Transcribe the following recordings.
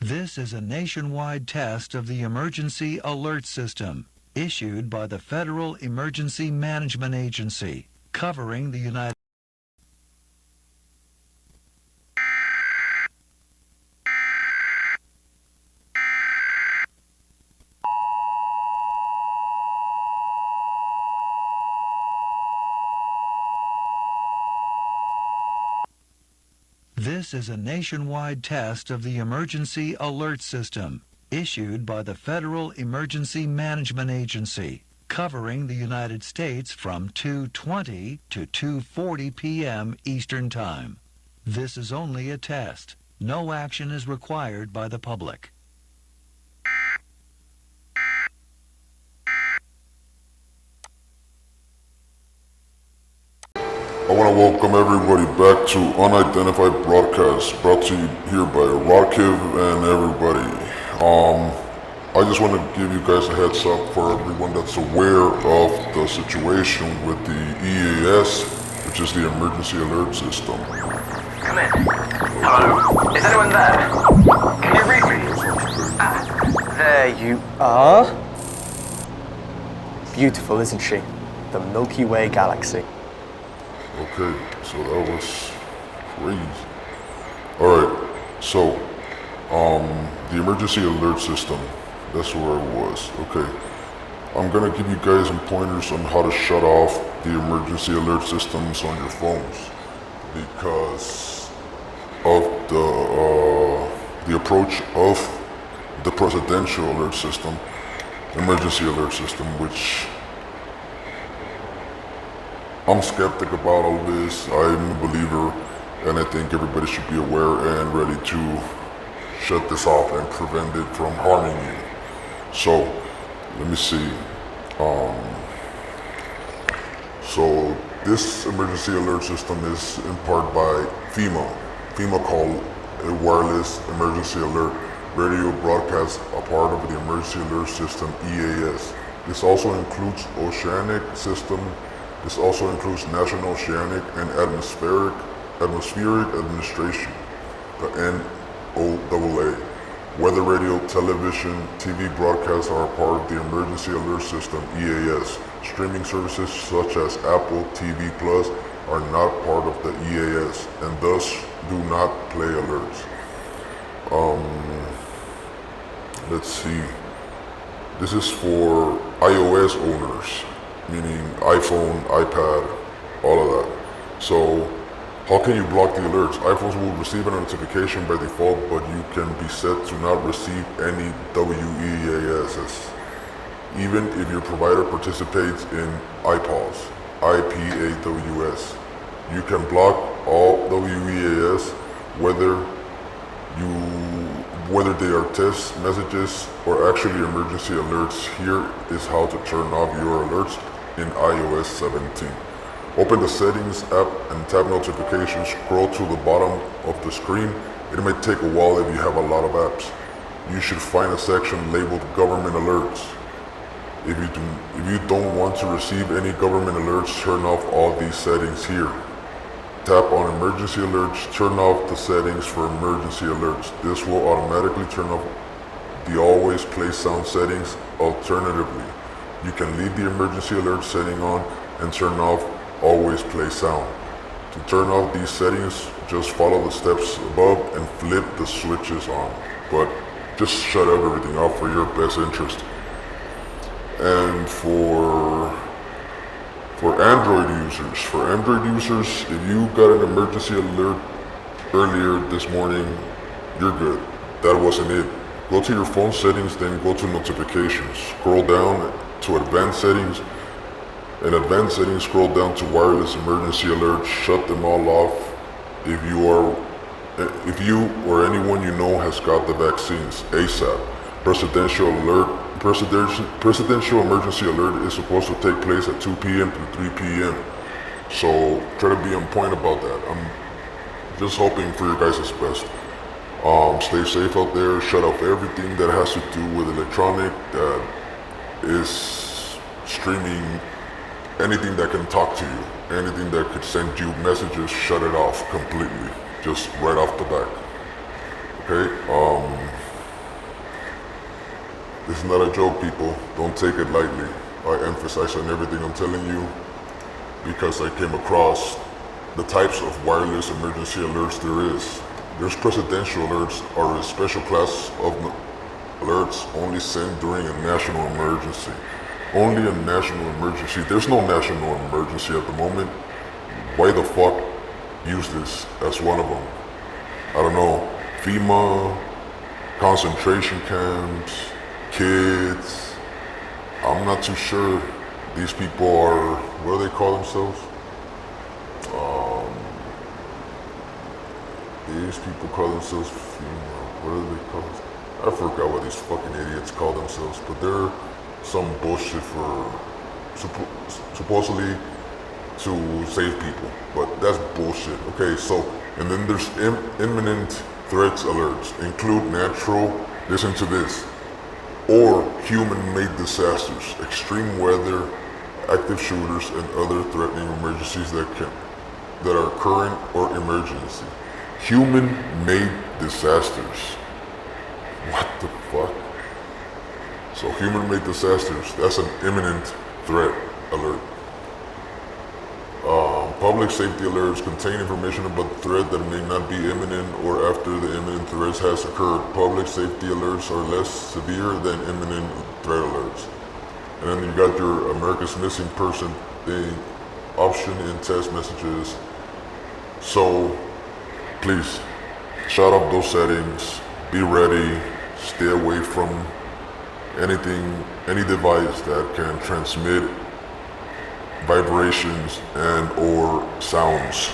This is a nationwide test of the Emergency Alert System, issued by the Federal Emergency Management Agency, covering the United This is a nationwide test of the Emergency Alert System, issued by the Federal Emergency Management Agency, covering the United States from 2:20 to 2:40 p.m. Eastern Time. This is only a test. No action is required by the public. I want to welcome everybody back to Unidentified Broadcast, brought to you here by Rodkiv and everybody. I just want to give you guys a heads up for everyone that's aware of the situation with the EAS, which is the Emergency Alert System. Come in. Hello? Is anyone there? Can you read me? There you are. Beautiful, isn't she? The Milky Way galaxy. Okay, so that was crazy. Alright, so, the Emergency Alert System, that's where it was. Okay, I'm gonna give you guys some pointers on how to shut off the emergency alert systems on your phones because of the approach of the Presidential Alert System, Emergency Alert System, which I'm skeptic about all this. I'm a believer, and I think everybody should be aware and ready to shut this off and prevent it from harming you. So, let me see. So this emergency alert system is in part by FEMA. FEMA called a wireless emergency alert radio broadcast a part of the emergency alert system EAS. This also includes oceanic system. This also includes National Oceanic and Atmospheric Administration, the NOAA. Weather radio, television, TV broadcasts are a part of the Emergency Alert System, EAS. Streaming services such as Apple TV Plus are not part of the EAS and thus do not play alerts. Let's see. This is for iOS owners, meaning iPhone, iPad, all of that. So how can you block the alerts? iPhones will receive a notification by default, but you can be set to not receive any WEASs, even if your provider participates in IPAWS, IPAWS. You can block all WEAS, whether they are test messages or actually emergency alerts. Here is how to turn off your alerts in iOS 17. Open the Settings app and tap Notifications. Scroll to the bottom of the screen. It may take a while if you have a lot of apps. You should find a section labeled Government Alerts. If you don't want to receive any government alerts, turn off all these settings here. Tap on Emergency Alerts. Turn off the settings for emergency alerts. This will automatically turn off the Always Play Sound settings. Alternatively, you can leave the emergency alert setting on and turn off Always Play Sound. To turn off these settings, just follow the steps above and flip the switches on. But just shut everything off for your best interest. And for Android users, if you got an emergency alert earlier this morning, you're good. That wasn't it. Go to your phone settings, then go to notifications. Scroll down to advanced settings. In advanced settings, scroll down to wireless emergency alerts. Shut them all off if you or anyone you know has got the vaccines ASAP. Presidential emergency alert is supposed to take place at 2 p.m. to 3 p.m. So try to be on point about that. I'm just hoping for your guys' best. Stay safe out there. Shut off everything that has to do with electronic, that is streaming, anything that can talk to you, anything that could send you messages, shut it off completely, just right off the bat. Okay, It's not a joke, people. Don't take it lightly. I emphasize on everything I'm telling you because I came across the types of wireless emergency alerts there is. There's presidential alerts are a special class of alerts only sent during a national emergency. Only a national emergency. There's no national emergency at the moment. Why the fuck use this as one of them? I don't know. FEMA, concentration camps, kids. I'm not too sure. These people are, what do they call themselves? These people call themselves FEMA. What do they call themselves? I forgot what these fucking idiots call themselves, but they're some bullshit for supposedly to save people, but that's bullshit. Okay, so, and then there's imminent threats alerts, include natural, listen to this, or human-made disasters, extreme weather, active shooters, and other threatening emergencies that are current or emergency. Human-made disasters. What the fuck? So human-made disasters, that's an imminent threat alert. Public safety alerts contain information about the threat that may not be imminent or after the imminent threat has occurred. Public safety alerts are less severe than imminent threat alerts. And then you got your America's Missing Person thing, option in text messages. So please, shut up those settings, be ready, stay away from anything, any device that can transmit vibrations and or sounds.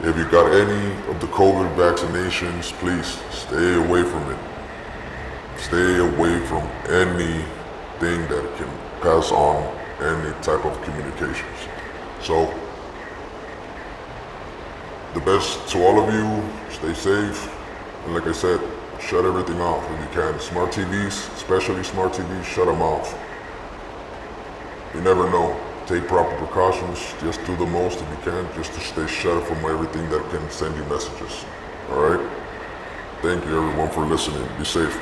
If you got any of the COVID vaccinations, please stay away from it. Stay away from anything that can pass on any type of communications. So, the best to all of you, stay safe, and like I said, shut everything off if you can. Smart TVs, especially smart TVs, shut them off. You never know. Take proper precautions. Just do the most if you can, just to stay shut from everything that can send you messages. Alright? Thank you everyone for listening. Be safe.